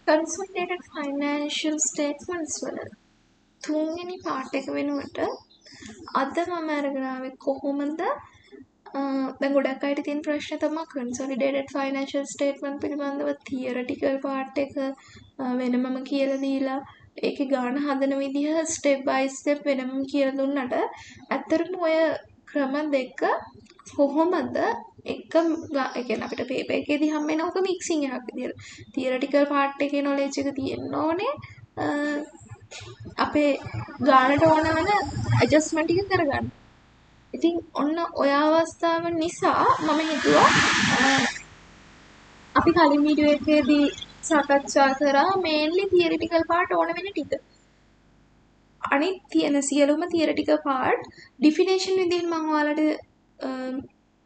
consolidated financial statements වල තුන්වෙනි part එක වෙනුවට අද මම අරගෙන ආවේ කොහොමද දැන් ගොඩක් අයට තියෙන ප්‍රශ්නේ තමයි consolidated financial statement පිළිබඳව theoretical part එක වෙනමම කියලා දීලා ඒකේ ගාන හදන විදිහ step by step වෙනමම කියලා දුන්නට ඇත්තටම ඔය ක්‍රම දෙක කොහොමද එක ඒ කියන්නේ අපිට පේපර් එකේදී හම්බෙන ඔක මික්සින් එකක් විදියට තියරිටිකල් පාර්ට් එකේ නොලෙජ් එක තියෙන්න ඕනේ අපේ ගානට ඕන වෙන ඇඩ්ජස්ට්මන්ට් ටික කරගන්න. ඉතින් ඔන්න ඔය අවස්ථාව නිසා මම හිතුවා අපි කලින් වීඩියෝ එකේදී සාකච්ඡා කරා මේන්ලි තියරිටිකල් පාර්ට් ඕන වෙන ටික. අනිත් තියෙන සියලුම තියරිටිකල් පාර්ට් ඩිෆිනේෂන් විදිහින් මම ඔයාලට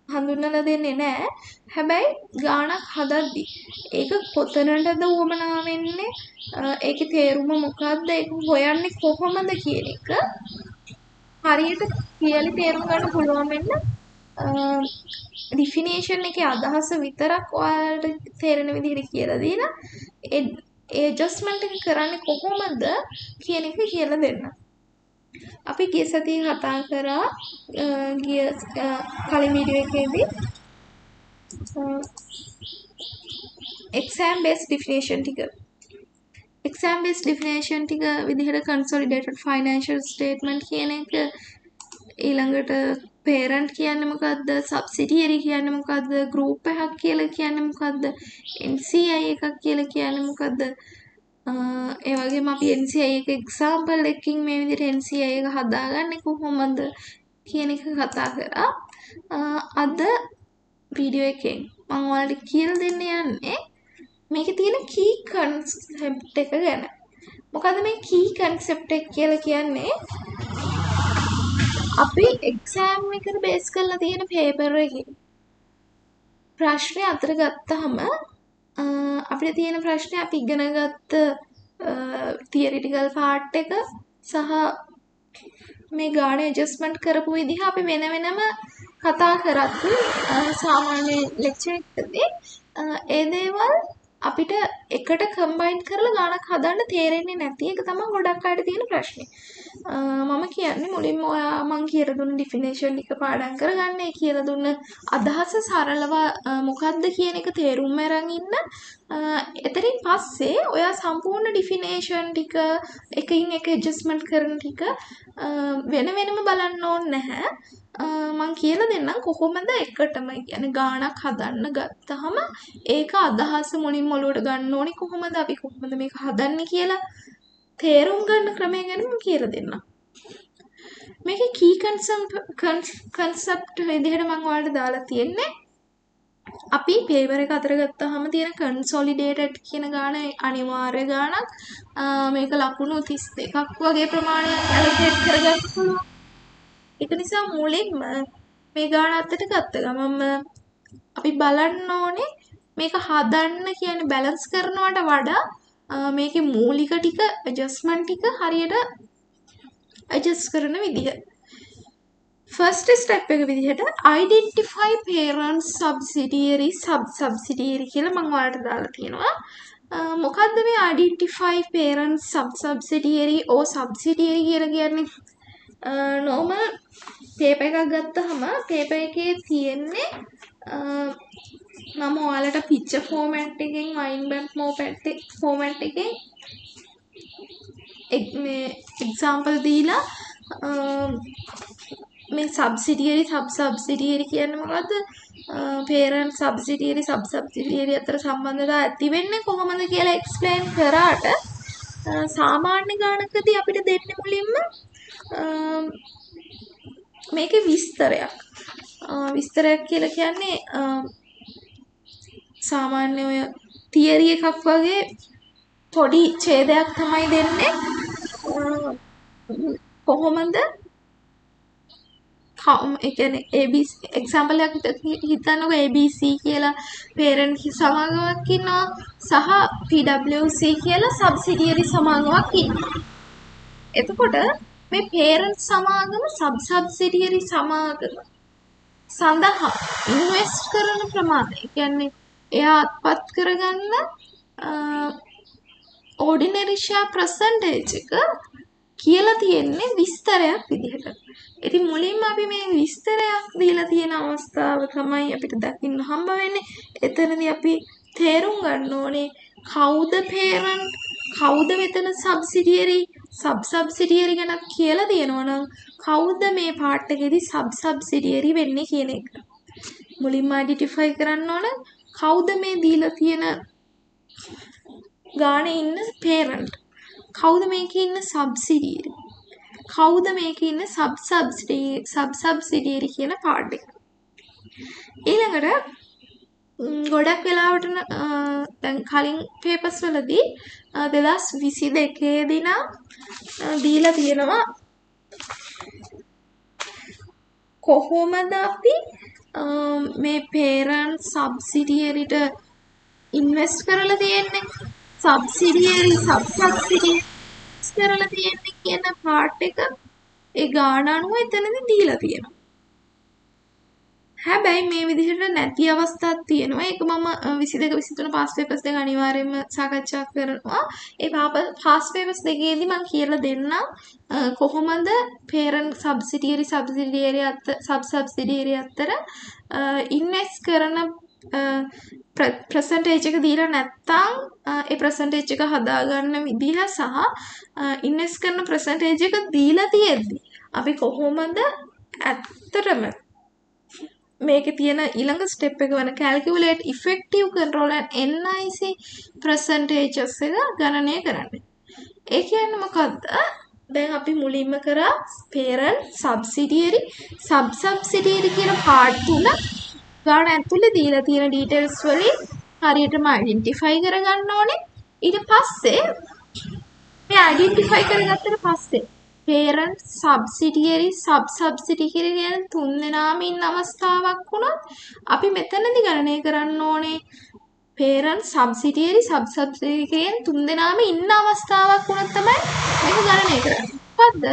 හඳුන්වලා දෙන්නේ නැහැ. හැබැයි ගානක් හදද්දි ඒක කොතනටද උවමනා වෙන්නේ ඒකේ තේරුම මොකක්ද ඒක හොයන්නේ කොහොමද කියන එක හරියට කියලා තේරුම් ගන්න පුළුවන් වෙන්න ඩිෆිනේෂන් එකේ අදහස විතරක් ඔයාලට තේරෙන විදිහට කියලා දීලා ඒ ඇඩ්ජස්ට්මන්ට් එක කරන්නේ කොහොමද කියන එක කියලා දෙන්න. අපි ගිය සතියේ කතා කරා ගිය කලින් වීඩියෝ එකේදී exam based definition ටික exam based definition ටික විදිහට consolidated financial statement කියන එක ඊළඟට parent කියන්නේ මොකද්ද subsidiary කියන්නේ මොකද්ද group එකක් කියලා කියන්නේ මොකද්ද NCI එකක් කියලා කියන්නේ මොකද්ද ඒ වගේම අපි NCI එක එක්සැම්පල් එකකින් මේ විදිහට NCI එක හදාගන්නේ කොහොමද කියන එක කතා කරා. අද වීඩියෝ එකෙන් මම ඔයාලට කියලා දෙන්න යන්නේ මේකේ තියෙන key concept එක ගැන. මොකද මේ key concept එක කියලා කියන්නේ අපි exam එකට බේස් කරලා තියෙන paper එකේ ප්‍රශ්නේ අතර ගත්තාම අපිට තියෙන ප්‍රශ්නේ අපි ඉගෙන ගත්ත theoretical part එක සහ මේ ගාන ඇඩ්ජස්ට්මන්ට් කරපු විදිහ අපි වෙන වෙනම කතා කරත් සාමාන්‍ය ලෙක්චර් එකකදී ඒ දේවල් අපිට එකට කම්බයින් කරලා ගානක් හදන්න තේරෙන්නේ නැති එක තමයි ගොඩක් අයට තියෙන ප්‍රශ්නේ. මම කියන්නේ මුලින්ම ඔයා මං කියලා දුන්න ඩිෆිනේෂන් එක පාඩම් කරගන්න. ඒ කියලා දුන්න අදහස සරලව මොකක්ද කියන එක තේරුම් අරන් ඉන්න. එතනින් පස්සේ ඔයා සම්පූර්ණ ඩිෆිනේෂන් ටික එකින් එක ඇඩ්ජස්ට්මන්ට් කරන ටික වෙන වෙනම බලන්න ඕනේ නැහැ. මං කියලා දෙන්නම් කොහොමද එකටම කියන්නේ ගානක් හදන්න ගත්තාම ඒක අදහස මුලින්ම ඔලුවට ගන්න ඕනේ කොහොමද අපි කොහොමද මේක හදන්නේ කියලා තේරුම් ගන්න ක්‍රමය ගැන මම කියලා දෙන්නම්. මේකේ key concept විදිහට මම ඔයාලට දාලා තියෙන්නේ අපි paper එක අතර ගත්තාම තියෙන consolidated කියන ගාන අනිවාර්ය ගානක් මේක ලකුණු 32ක් වගේ ප්‍රමාණයක් allocate කරගන්න පුළුවන්. ඒක නිසා මුලින්ම මේ ගාන අතට ගත්ත ගමන්ම අපි බලන්න ඕනේ මේක හදන්න කියන්නේ බැලන්ස් කරනවට වඩා මේකේ මූලික ටික ඇඩ්ජස්ට්මන්ට් ටික හරියට ඇඩ්ජස්ට් කරන විදිහ. ෆස්ට් ස්ටෙප් එක විදිහට identify parent subsidiary subsidiary කියලා මම ඔයාලට දාලා තියෙනවා. මොකද්ද මේ identify parent subsidiary or subsidiary කියලා කියන්නේ? normal paper එකක් ගත්තාම paper එකේ තියෙන්නේ මම ඔයාලට picture format එකෙන් mind map format එකෙන් මේ example දීලා මේ subsidiary subsidiary කියන්නේ මොකද්ද parent subsidiary subsidiary අතර සම්බන්ධතාවය ඇති වෙන්නේ කොහොමද කියලා explain කරාට සාමාන්‍ය ගණකදී අපිට දෙන්නේ මුලින්ම මේකේ විස්තරයක් කියලා කියන්නේ සාමාන්‍ය ඔය තියරි එකක් වගේ පොඩි ඡේදයක් තමයි දෙන්නේ කොහොමද ඒ කියන්නේ ABC එක්සැම්පල් එකක් හිතන්නකෝ ABC කියලා parent සමාගමක් ඉන්නවා සහ PwC කියලා subsidiary සමාගමක් ඉන්නවා. එතකොට මේ parent සමාගම subsidiary සමාගම සඳහා ඉන්වෙස්ට් කරන ප්‍රමාණය කියන්නේ එයා අත්පත් කරගන්න ordinary share percentage එක කියලා තියෙන්නේ විස්තරයක් විදිහට. ඉතින් මුලින්ම අපි මේ විස්තරයක් දීලා තියෙන අවස්ථාව තමයි අපිට දකින්න හම්බ වෙන්නේ. එතනදී අපි තේරුම් ගන්න ඕනේ කවුද parent, කවුද මෙතන subsidiary, sub-subsidiary ගැන කියලා තියෙනවා නම් කවුද මේ part එකේදී sub-subsidiary වෙන්නේ කියන එක. මුලින්ම identify කරන්න ඕන කවුද මේ දීලා තියෙන ගානේ ඉන්න parent, කවුද මේකේ ඉන්න subsidiary, කවුද මේකේ ඉන්න sub-subsidiary කියන part එක. ඊළඟට ගොඩක් වෙලාවට දැන් කලින් papers වලදී 2022 දී නම් දීලා තියෙනවා කොහොමද අපි මේ parent subsidiaryට invest කරලා තියෙන්නේ, subsidiary sub-subsidiary කරලා තියෙන්නේ කියන part එක ඒ ගාන අනුව එතනදී දීලා තියෙනවා. හැබැයි මේ විදිහට නැති අවස්ථාවක් තියෙනවා. ඒක මම 22 23 past papers දෙක අනිවාර්යයෙන්ම සාකච්ඡා කරනවා. ඒ past papers දෙකේදී මම කියලා දෙන්නම් කොහොමද parent subsidiary sub-subsidiary අතර invest කරන percentage එක දීලා නැත්නම් ඒ percentage එක හදාගන්න විදිහ සහ invest කරන percentage එක දීලා තියෙද්දි අපි කොහොමද ඇත්තටම මේකේ තියෙන ඊළඟ ස්ටෙප් එක වෙන calculate effective control and NIC percentages එක ගණනය කරන්නේ. ඒ කියන්නේ මොකද්ද? දැන් අපි මුලින්ම කරා parent, subsidiary, sub-subsidiary කියන part තුන ගාන ඇතුලේ දීලා තියෙන details වලින් හරියටම identify කරගන්න ඕනේ. ඊට පස්සේ මේ identify කරගත්තට පස්සේ parent, subsidiary, sub-subsidiary කියන තුන් දෙනාම ඉන්න අවස්ථාවක් වුණොත් අපි මෙතනදී ගණනය කරන්න ඕනේ parent, subsidiary, sub-subsidiary කියන තුන් දෙනාම ඉන්න අවස්ථාවක් වුණොත් තමයි මේක ගණනය කරන්නේ. මොකද්ද?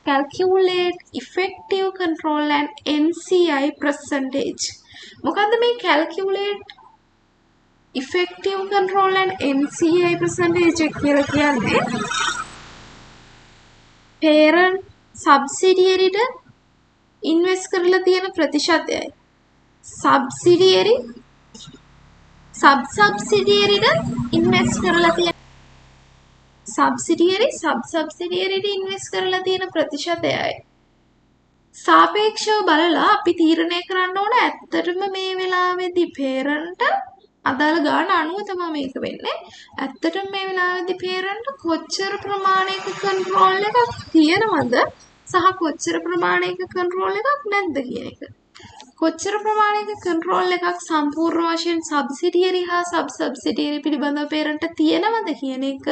calculate effective control and NCI percentage. මොකද්ද මේ calculate effective control and NCI percentage කියලා කියන්නේ? parent subsidiary ට invest කරලා තියෙන ප්‍රතිශතයයි subsidiary sub-subsidiary ට invest කරලා තියෙන sub-subsidiary ට invest කරලා තියෙන ප්‍රතිශතයයි සාපේක්ෂව බලලා අපි තීරණය කරන්න ඕන ඇත්තටම මේ වෙලාවේදී parent අදාළ ගාන අනුව තමයි මේක වෙන්නේ. ඇත්තටම මේ වෙලාවේදී parent කොච්චර ප්‍රමාණයක control එකක් තියෙනවද සහ කොච්චර ප්‍රමාණයක control එකක් නැද්ද කියන එක. කොච්චර ප්‍රමාණයක control එකක් සම්පූර්ණ වශයෙන් subsidiary හා sub-subsidiary පිළිබඳව parent තියෙනවද කියන එක,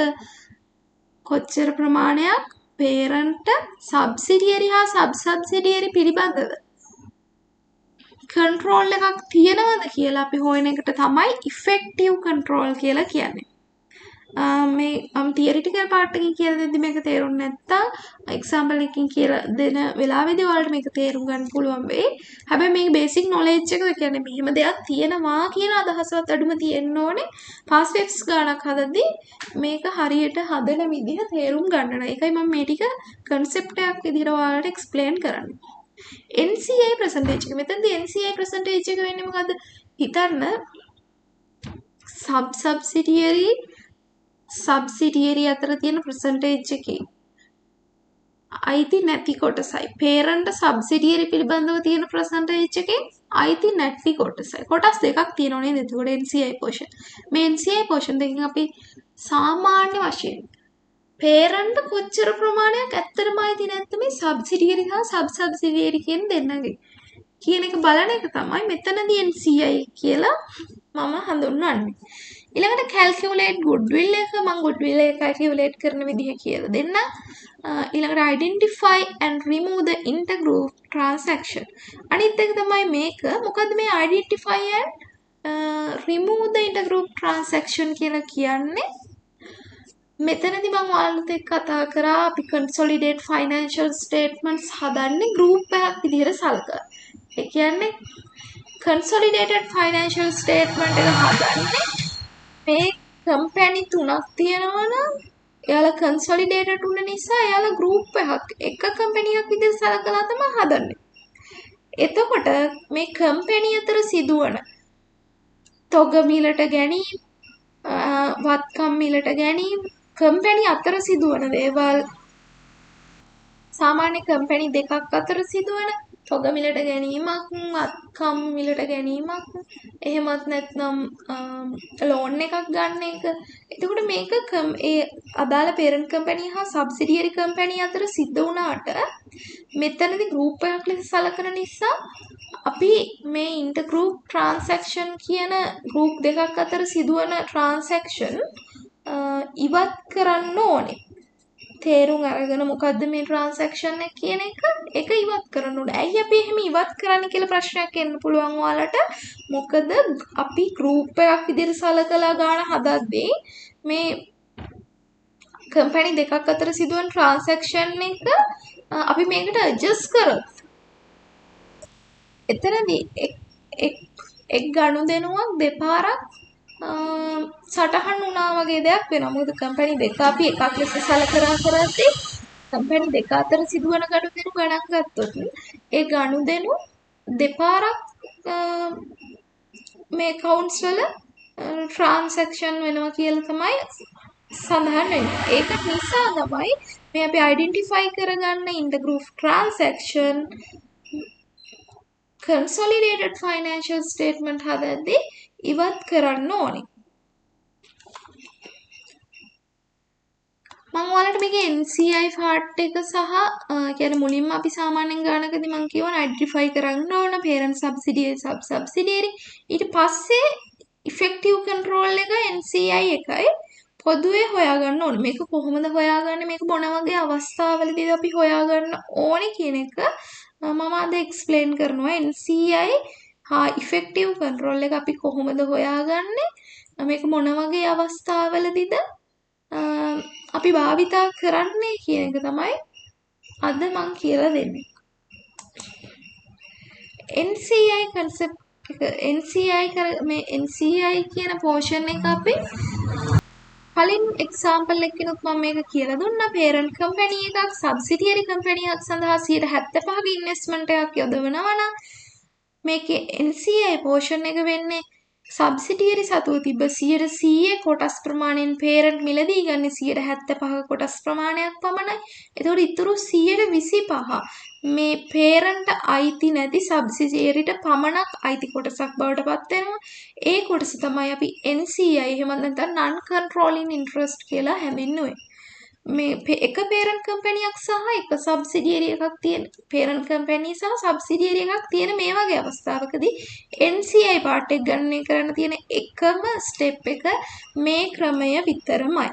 කොච්චර ප්‍රමාණයක් parent subsidiary හා sub-subsidiary පිළිබඳව control එකක් තියෙනවද කියලා අපි හොයන එකට තමයි effective control කියලා කියන්නේ. මේ theoretical part එකකින් කියලා දෙද්දි මේක තේරුන්නේ නැත්තම් example එකකින් කියලා දෙන වෙලාවෙදී ඔයාලට මේක තේරුම් ගන්න පුළුවන් වෙයි. හැබැයි මේක basic knowledge එක කියන්නේ මෙහෙම දෙයක් තියෙනවා කියන අදහසවත් අඩුම තියෙන්න ඕනේ. past tense ගානක් හදද්දී මේක හරියට හදන විදිහ තේරුම් ගන්න. ඒකයි මම මේ ටික concept එකක් විදිහට ඔයාලට explain කරන්නේ. NCI percentage එක. මෙතනදී NCI percentage එක වෙන්නේ මොකද්ද? හිතන්න subsidiary අතර තියෙන percentage එකේ අයිති නැති කොටසයි parent subsidiary පිළිබඳව තියෙන percentage එකේ අයිති නැති කොටසයි. කොටස් දෙකක් තියෙනවා නේද? එතකොට NCI portion. මේ NCI portion දෙකෙන් අපි සාමාන්‍ය වශයෙන් parent කොච්චර ප්‍රමාණයක් ඇත්තටම අයිති නැත්නම් මේ subsidiary හා sub-subsidiary කියන දෙන්නගේ කියන එක බලන එක තමයි මෙතනදී NCI කියලා මම හඳුන්වන්නේ. ඊළඟට calculate goodwill එක මම goodwill එක calculate කරන විදිහ කියලා දෙන්න. ඊළඟට identify and remove the intergroup transaction. අනිත් එක තමයි මේක. මොකද්ද මේ identify and remove the intergroup transaction කියලා කියන්නේ? මෙතනදී මම ඔයාලට එක්ක කතා කරා අපි consolidate financial statements හදන්නේ group එකක් විදිහට සලකලා. ඒ කියන්නේ consolidated financial statement එක හදන්නේ මේ company තුනක් තියෙනවා නම් එයාලා කන්සොලිඩේටඩ් වුණ නිසා එයාලා ගෲප් එක කම්පැනියක් විදිහට සලකලා තමයි හදන්නේ. එතකොට මේ කම්පැනි අතර සිදුවන තොග මිලට ගැනීම, වත්කම් මිලට ගැනීම, කම්පැනි අතර සිදුවන දේවල්, සාමාන්‍ය කම්පැනි දෙකක් අතර සිදුවන තොග මිලට ගැනීමක්, වත්කම් මිලට ගැනීමක්, එහෙමත් නැත්නම් ලෝන් එකක් ගන්න එක. එතකොට මේක ඒ අදාළ පේරන්ට් කම්පැනි හා සබ්සිඩියරි කම්පැනි අතර සිද්ධ වුණාට මෙතනදී ගෲප් එකක් ලෙස සලකන නිසා අපි මේ ඉන්ටර්ගෲප් ට්‍රාන්සැක්ෂන් කියන ගෲප් දෙකක් අතර සිදුවන ට්‍රාන්සැක්ෂන් ඉවත් කරන්න ඕනේ. තේරුම් අරගෙන මොකද්ද මේ ට්‍රාන්සැක්ෂන් එක කියන එක ඒක ඉවත් කරන්න ඕනේ. ඇයි අපි එහෙම ඉවත් කරන්න කියලා ප්‍රශ්නයක් එන්න පුළුවන් ඔයාලට. මොකද අපි ගෲප් එකක් විදිහට සලකලා ගන්න හදද්දී මේ කම්පැනි දෙකක් අතර සිදුවන ට්‍රාන්සැක්ෂන් එක අපි මේකට ඇඩ්ජස්ට් කරොත් එතනදී එක් ගනුදෙනුවක් දෙපාරක් සටහන් වුණා වගේ දෙයක් වෙනවා. මොකද කම්පැනි දෙක අපි එකක් ලෙස සලකලා කරද්දී කම්පැනි දෙක අතර සිදුවන ගනුදෙනු ගණන් ගත්තොත් ඒ ගනුදෙනු දෙපාරක් මේ accounts වල transaction වෙනවා කියලා තමයි සඳහන් වෙන්නේ. ඒක නිසා තමයි මේ අපි identify කරගන්න intergroup transaction consolidated financial statement හදද්දී ඉවත් කරන්න ඕනේ. මම ඔයාලට මේකේ NCI part එක සහ කියන්නේ මුලින්ම අපි සාමාන්‍යයෙන් ගානකදී මම කියවන identify කරන්න ඕන parent subsidiary sub subsidiary ඊට පස්සේ effective control එක NCI එකයි පොදුවේ හොයාගන්න ඕනේ. මේක කොහොමද හොයාගන්නේ, මේක මොන වගේ අවස්ථාවලදී අපි හොයාගන්න ඕනේ කියන එක මම අද explain කරනවා. NCI හා effective control එක අපි කොහොමද හොයාගන්නේ, මේක මොන වගේ අවස්ථාවලදීද අපි භාවිතා කරන්නේ කියන එක තමයි අද මම කියලා දෙන්නේ. NCI concept NCI කියන portion එක අපි කලින් example එකකිනුත් මම මේක කියලා දුන්නා. parent company එකක් subsidiary company එකක් සඳහා 75ක investment එකක් යොදවනවා නම් මේකේ NCI portion එක වෙන්නේ සබ්සිඩියරි සතුව තිබ්බ 100% කොටස් ප්‍රමාණයෙන් parent මිලදී ගන්නේ 75ක කොටස් ප්‍රමාණයක් පමණයි. එතකොට ඉතුරු 125 මේ parent අයිති නැති සබ්සිඩියරිට පමණක් අයිති කොටසක් බවට පත් වෙනවා. ඒ කොටස තමයි අපි NCI එහෙම නැත්නම් non controlling interest කියලා හැඳින්වුවේ. මේ එක parent company එකක් සහ එක subsidiary එකක් තියෙන parent company සහ subsidiary එකක් තියෙන මේ වගේ අවස්ථාවකදී NCI part එක ගණනය කරන්න තියෙන එකම step එක මේ ක්‍රමය විතරමයි.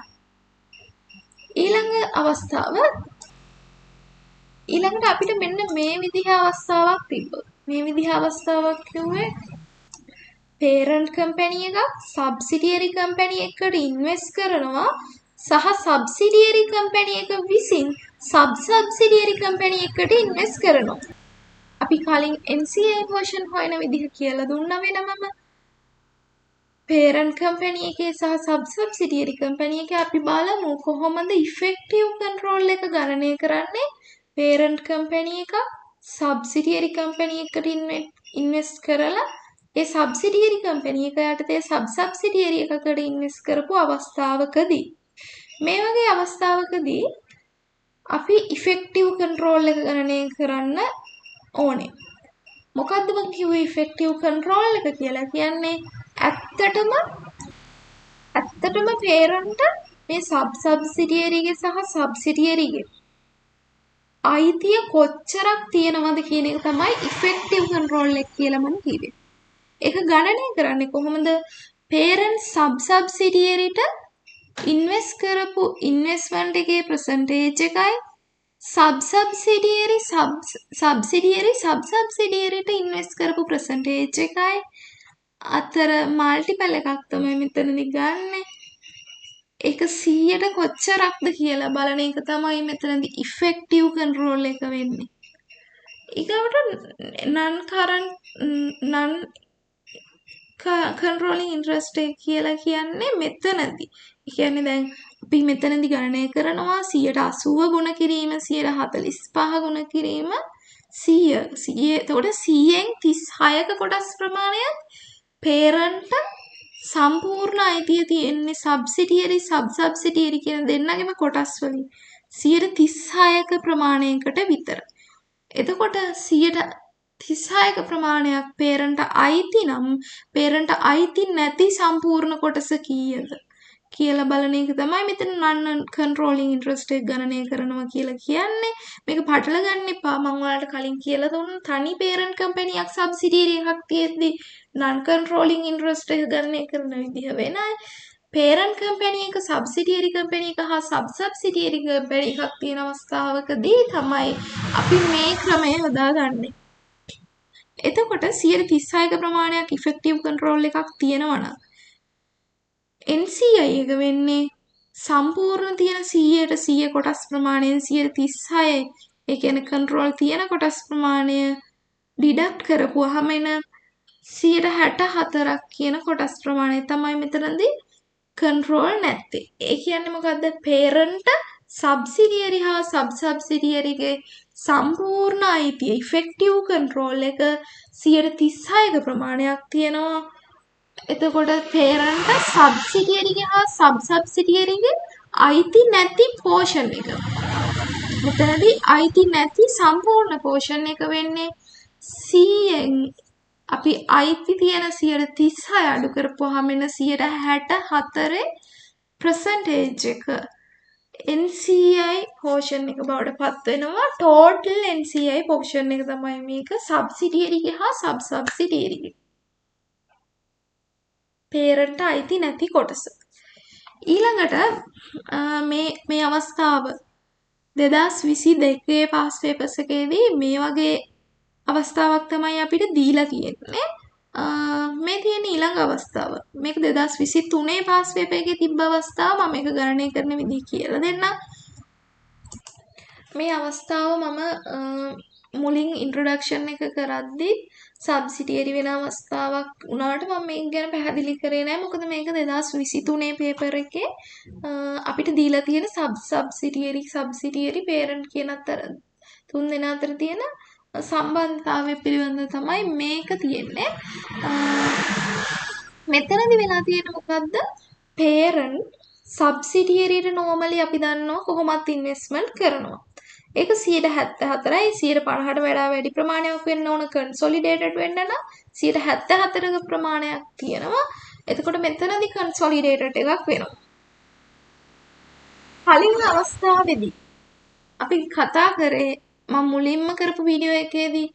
ඊළඟට අපිට මෙන්න මේ විදිහ අවස්ථාවක් තිබ්බොත් මේ විදිහ අවස්ථාවක් කිව්වේ parent company එකක් subsidiary company එකකට invest කරනවා සහ subsidiary company එක විසින් subsidiary company එකට invest කරනවා. අපි කලින් NCI version හොයන විදිහ කියලා දුන්නා වෙනමම. parent company එකේ සහ subsidiary company එකේ අපි බලමු කොහොමද effective control එක ගණනය කරන්නේ. parent company එක subsidiary company එකට invest කරලා ඒ subsidiary company එක යටතේ subsidiary එකකට invest කරපු අවස්ථාවකදී මේ වගේ අවස්ථාවකදී අපි effective control එක ගණනය කරන්න ඕනේ. මොකද්ද මම කිව්වේ effective control එක කියලා කියන්නේ ඇත්තටම parent මේ subsidiary ගේ සහ subsidiary ගේ අයිතිය කොච්චරක් තියෙනවද කියන එක තමයි effective control එක කියලා මම කිව්වේ. ඒක ගණනය කරන්නේ කොහොමද? parent subsidiaryට invest කරපු investment එකේ percentage එකයි subsidiaryට invest කරපු percentage එකයි අතර multiple එකක් තමයි මෙතනදී ගන්න. ඒක 100ට කොච්චරක්ද කියලා බලන එක තමයි මෙතනදී effective control එක වෙන්නේ. ඊගොට non controlling interest එක කියලා කියන්නේ මෙතනදී. ඒ කියන්නේ දැන් අපි මෙතනදි ගණනය කරනවා 180 ගුණ කිරීම 145 ගුණ කිරීම 100. එතකොට 100න් 36ක කොටස් ප්‍රමාණයක් පේරන්ට් සම්පූර්ණ අයිතිය තියෙන්නේ සබ්සිඩියරි සබ්සිඩියරි කියන දෙන්නගෙම කොටස් වලින් 136ක ප්‍රමාණයකට විතර. එතකොට 136ක ප්‍රමාණයක් පේරන්ට අයිති නම් පේරන්ට අයිති නැති සම්පූර්ණ කොටස කීයද කියලා බලන එක තමයි මෙතන non controlling interest එක ගණනය කරනවා කියලා කියන්නේ. මේක පටල ගන්න එපා. මම ඔයාලට කලින් කියලා දුන්න තනි parent company එකක් subsidiary එකක් තියෙද්දි non controlling interest එක ගණනය කරන විදිහ වෙනයි. parent company එක subsidiary company එක හා subsidiary company එකක් තියෙන අවස්ථාවකදී තමයි අපි මේ ක්‍රමය හදාගන්නේ. එතකොට 136ක ප්‍රමාණයක් effective control එකක් තියෙනවා නම් NCI එක වෙන්නේ සම්පූර්ණ තියෙන 100ට 100 කොටස් ප්‍රමාණයෙන් 136 ඒ කියන්නේ control තියෙන කොටස් ප්‍රමාණය deduct කරපුවාම එන 164ක් කියන කොටස් ප්‍රමාණය තමයි මෙතනදී control නැත්තේ. ඒ කියන්නේ මොකද්ද? parent subsidiary හා subsidiaryගේ සම්පූර්ණ අයිතිය effective control එක 136ක ප්‍රමාණයක් තියෙනවා. එතකොට parent subsidiary හා subsidiaryගේ අයිති නැති portion එක. මෙතනදී අයිති නැති සම්පූර්ණ portion එක වෙන්නේ 100න් අපි අයිති තියෙන 136 අඩු කරපුවාම එන 164 percentage එක NCI portion එක බවට පත් වෙනවා. total NCI portion එක තමයි මේක subsidiary හා subsidiary parent අයිති නැති කොටස. ඊළඟට මේ අවස්ථාව 2022 past papers එකේදී මේ වගේ අවස්ථාවක් තමයි අපිට දීලා තියෙන්නේ. මේ තියෙන ඊළඟ අවස්ථාව. මේක 2023 past paper එකේ තිබ්බ අවස්ථාව මම මේක ගණනය කරන විදිහ කියලා දෙන්නම්. මේ අවස්ථාව මම මුලින් ඉන්ට්‍රොඩක්ෂන් එක කරද්දී සබ්සිඩියරි වෙන අවස්ථාවක් වුණාට මම මේක ගැන පැහැදිලි කරේ නැහැ. මොකද මේක 2023 පේපර් එකේ අපිට දීලා තියෙන සබ්සිඩියරි parent කියන අතර තුන් දෙනා අතර තියෙන සම්බන්ධතාවය පිළිබඳව තමයි මේක තියෙන්නේ. මෙතනදි වෙලා තියෙන්නේ මොකද්ද? parent සබ්සිඩියරිට normally අපි දන්නවා කොහොමත් ඉන්වෙස්ට්මන්ට් කරනවා. ඒක 174යි 150ට වඩා වැඩි ප්‍රමාණයක් වෙන්න ඕන කන්සොලිඩේටඩ් වෙන්න නම් 174ක ප්‍රමාණයක් තියෙනවා. එතකොට මෙතනදී කන්සොලිඩේටඩ් එකක් වෙනවා. කලින් අවස්ථාවේදී අපි කතා කරේ මම මුලින්ම කරපු වීඩියෝ එකේදී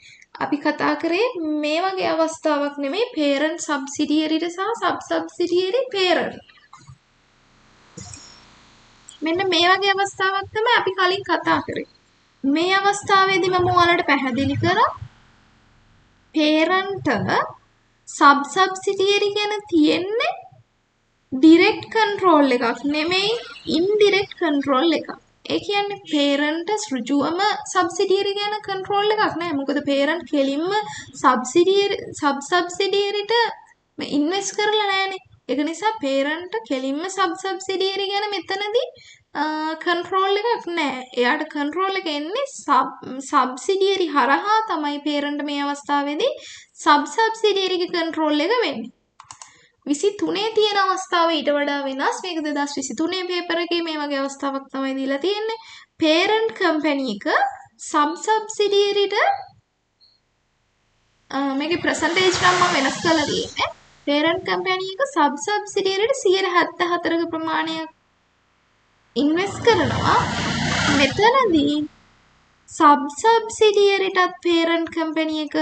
අපි කතා කරේ මේ වගේ අවස්ථාවක් නෙමෙයි parent subsidiary සහ subsidiary parent. මෙන්න මේ වගේ අවස්ථාවක් තමයි අපි කලින් කතා කරේ. මේ අවස්ථාවේදී මම ඔයාලට පැහැදිලි කරා parent subsidiary ගැන තියෙන්නේ direct control එකක් නෙමෙයි indirect control එකක්. ඒ කියන්නේ parent ඍජුවම subsidiary ගැන control එකක් නෑ. මොකද parent කෙලින්ම subsidiaryට invest කරලා නෑනේ. ඒක නිසා parent කෙලින්ම subsidiary ගැන මෙතනදී control එකක් නෑ. එයාට control එක එන්නේ subsidiary හරහා තමයි parent මේ අවස්ථාවේදී subsidiary ගේ control එක වෙන්නේ. 23 තියෙන අවස්ථාව ඊට වඩා වෙනස්. මේක 2023 පේපර් එකේ මේ වගේ අවස්ථාවක් තමයි දීලා තියෙන්නේ. parent company එක subsidiaryට මේකේ percentage නම් මම වෙනස් කරලා තියෙන්නේ. parent company එක subsidiaryට 174ක ප්‍රමාණයක් ඉන්වෙස්ට් කරනවා. මෙතනදී subsidiaryටත් parent company එක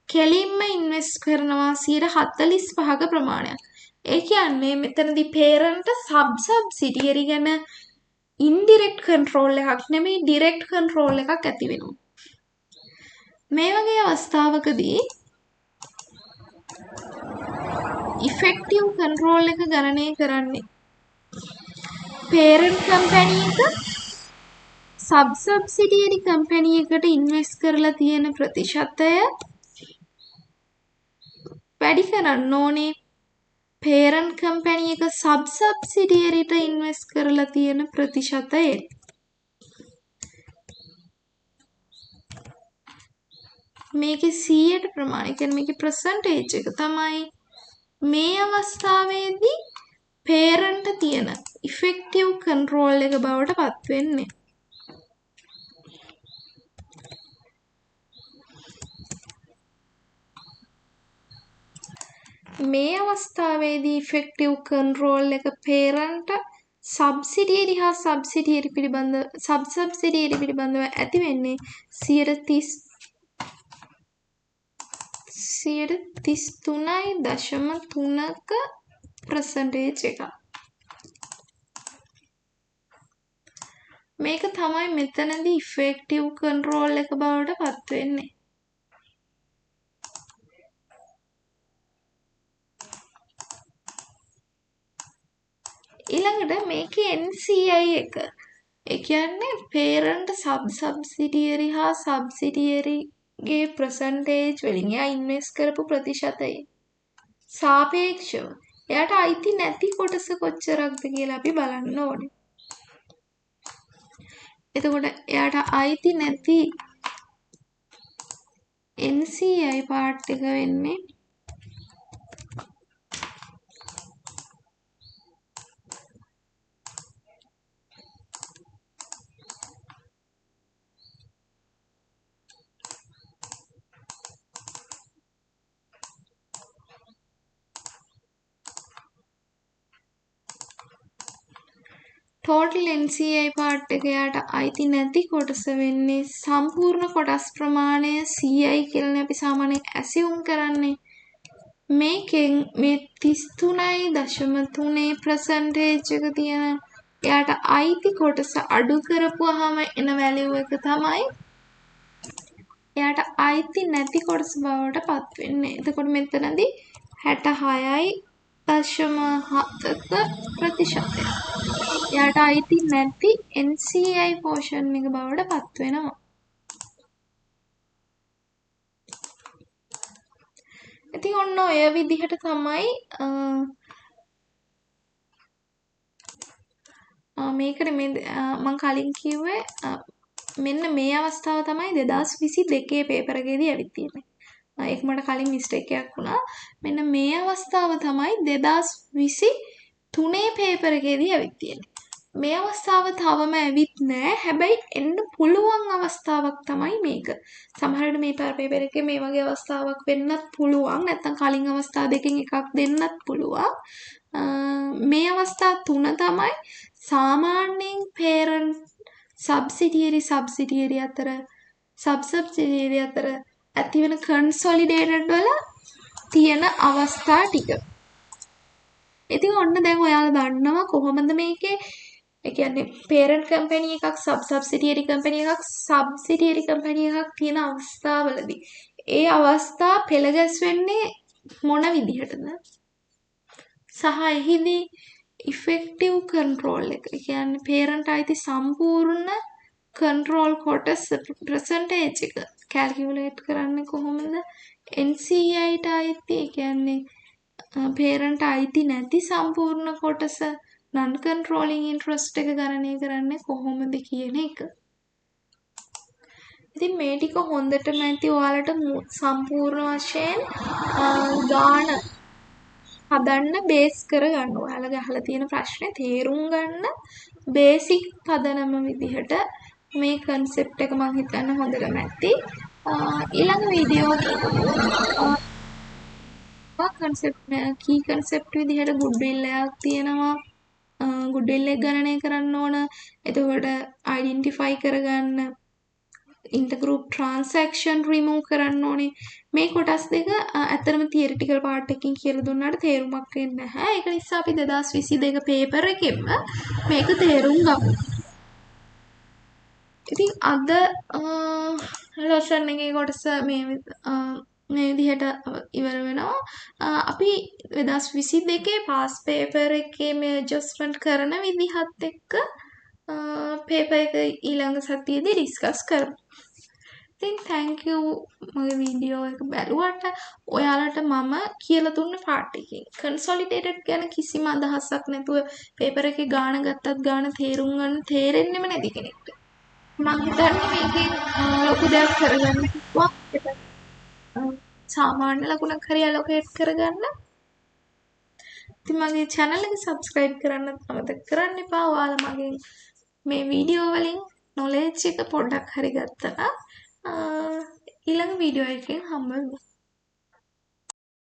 කෙලින්ම ඉන්වෙස්ට් කරනවා 145ක ප්‍රමාණයක්. ඒ කියන්නේ මෙතනදී parent subsidiary ගැන indirect control එකක් නෙමෙයි direct control එකක් ඇති වෙනවා. මේ වගේ අවස්ථාවකදී effective control එක ගණනය කරන්නේ parent company එක subsidiary company එකට ඉන්වෙස්ට් කරලා තියෙන ප්‍රතිශතය වැඩි කරන්න ඕනේ parent company එක sub subsidiary ට invest කරලා තියෙන ප්‍රතිශතය. මේකේ 100ට ප්‍රමාණය කියන්නේ මේකේ percentage එක තමයි මේ අවස්ථාවේදී parent තියෙන effective control එක බවට පත් වෙන්නේ. මේ අවස්ථාවේදී effective control එක parent subsidiary හා subsidiary පිළිබඳ sub subsidiary පිළිබඳව ඇති වෙන්නේ 33.3ක percentage එක. මේක තමයි මෙතනදී effective control එක බවට පත් වෙන්නේ. ඊළඟට මේකේ NCI එක. ඒ කියන්නේ parent sub subsidiary හා subsidiary ගේ percentage වලින් එයා invest කරපු ප්‍රතිශතය සාපේක්ෂව එයාට අයිති නැති කොටස කොච්චරක්ද කියලා අපි බලන්න ඕනේ. එතකොට එයාට අයිති නැති NCI part එක වෙන්නේ total NCI part එක යාට අයිති නැති කොටස වෙන්නේ සම්පූර්ණ කොටස් ප්‍රමාණය 100යි කියලානේ අපි සාමාන්‍යයෙන් assume කරන්නේ. මේකෙන් මේ 33.3 percentage එක තියෙන එයාට අයිති කොටස අඩු කරපුවාම එන value එක තමයි එයාට අයිති නැති කොටස බවට පත් වෙන්නේ. එතකොට මෙතනදී 66.7ක ප්‍රතිශතය. එයාට අයිති නැති NCI portion එක බවට පත් වෙනවා. ඉතින් ඔන්න ඔය විදිහට තමයි මේකට මේ මම කලින් කිව්වේ මෙන්න මේ අවස්ථාව තමයි 2022 පේපර් එකේදී ඇවිත් තියෙන්නේ. ඒක මට කලින් මිස්ටේක් එකක් වුණා. මෙන්න මේ අවස්ථාව තමයි 2023 පේපර් එකේදී ඇවිත් තියෙන්නේ. මේ අවස්ථාව තවම ඇවිත් නෑ. හැබැයි එන්න පුළුවන් අවස්ථාවක් තමයි මේක. සමහර විට මේ පේපර් එකේ මේ වගේ අවස්ථාවක් වෙන්නත් පුළුවන්. නැත්නම් කලින් අවස්ථා දෙකෙන් එකක් දෙන්නත් පුළුවන්. මේ අවස්ථා තුන තමයි සාමාන්‍යයෙන් parent subsidiary අතර sub subsidiary අතර ඇතිවෙන consolidated වල තියෙන අවස්ථා ටික. ඉතින් ඔන්න දැන් ඔයාලා දන්නවා කොහොමද මේකේ ඒ කියන්නේ parent company එකක් sub subsidiary company එකක් subsidiary company එකක් තියෙන අවස්ථාවලදී ඒ අවස්ථා පෙළ ගැස්වෙන්නේ මොන විදිහටද? සහ එහිදී effective control එක. ඒ කියන්නේ parent අයිති සම්පූර්ණ control කොටස percentage එක calculate කරන්නේ කොහොමද? NCI ට අයිති ඒ කියන්නේ parent අයිති නැති සම්පූර්ණ කොටස non controlling interest එක ගණනය කරන්නේ කොහොමද කියන එක. ඉතින් මේ ටික හොඳටම ඇති ඔයාලට සම්පූර්ණ වශයෙන් ගාන හදන්න බේස් කරගන්න. ඔයාලා ගහලා තියෙන ප්‍රශ්නේ තේරුම් ගන්න බේසික් පදනම විදිහට මේ concept එක මම හිතන්න හොඳටම ඇති. ඊළඟ වීඩියෝ concept key concept විදිහට goodwill එකක් තියෙනවා. goodwill එක ගණනය කරන්න ඕන. එතකොට identify කරගන්න intergroup transaction remove කරන්න ඕනේ. මේ කොටස් දෙක ඇත්තටම theoretical part එකකින් කියලා දුන්නාට තේරුමක් වෙන්නේ නැහැ. ඒක නිසා අපි 2022 paper එකෙම මේක තේරුම් ගමු. ඉතින් අද lesson එකේ කොටස මේ විදිහට ඉවර වෙනවා. අපි 2022 pass paper එකේ මේ adjustment කරන විදිහත් එක්ක paper එක ඊළඟ සතියේදී discuss කරමු. ඉතින් thank you මගේ වීඩියෝ එක බැලුවට ඔයාලට මම කියලා දුන්න පාර්ට් එකේ consolidated ගැන කිසිම අදහසක් නැතුව පේපර් එකේ ගාන ගත්තත් ගාන තේරුම් ගන්න තේරෙන්නෙම නැති කෙනෙක්ට මම හිතන්නේ මේකෙන් ලොකු දෙයක් කරගන්න පුළුවන් සාමාන්‍ය ලකුණක් හරි allocate කරගන්න. ඉතින් මගේ channel එක subscribe කරන්නත් අමතක කරන්න එපා. ඔයාලා මගෙන් මේ වීඩියෝ වලින් knowledge එක පොඩ්ඩක් හරි ගත්තා නම් ඊළඟ වීඩියෝ එකකින් හම්බ වෙමු.